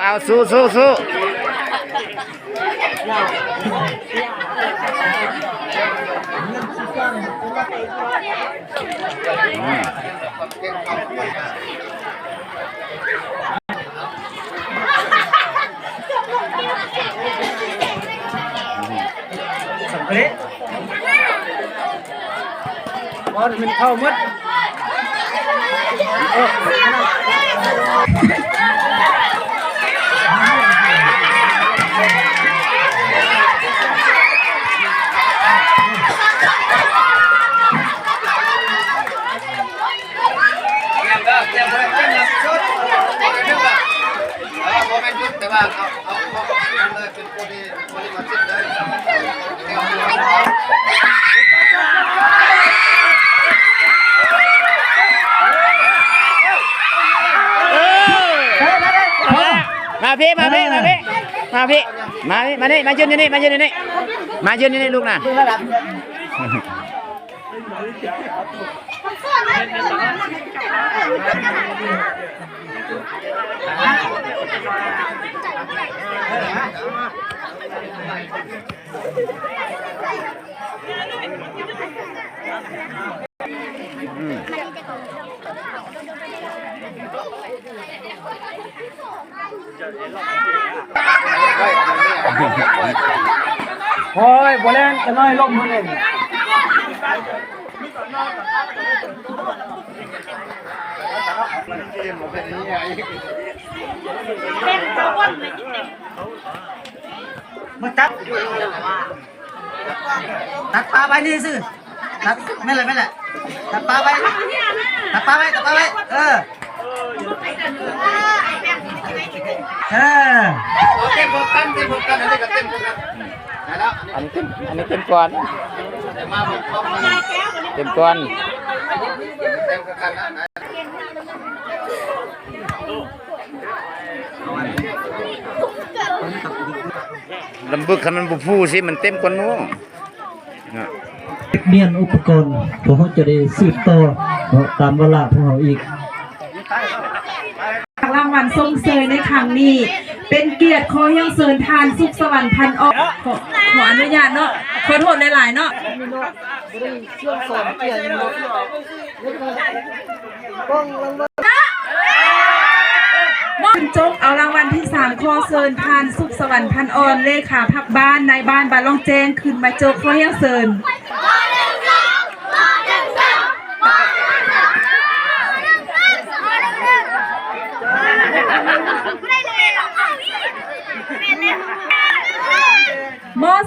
เอาสู้สำเร็จบอลมันเข้ามัดแต่ว่าเอาเลยเป็นคนที่มาเช็ดเลยมาพี่มายืนอยู่นี่ลูกนะโอ้ยบอลเล่นจะน้อยลงมือเล่นมาตัดปลาไปนี่สิตัดไม่เลยตัดปลาไปเต็มกันอันนี้ก็เต็มกันแล้วอันนี้เต็มก่อนเต็มก่อนลำบึกคันมันบุฟูสิมันเต็มก่อนนู้เรียนอุปกรณ์พวกเขาจะได้สืบต่อตามเวลาพวกเขาอีกรางวัลส่งเสยในครั้งนี้เป็นเกียรติขอยังเสริญทานสุขสวรรค์พันออกขออนุญาตเนาะขอโทษหลายๆเนาะม่อนจกเอารางวัลที่3ขอเสริญทานสุขสวรรค์พันออนเลขาพักบ้านนายบ้านบ้านล่องแจ้งขึ้นมาจกขอยังเสริญม.31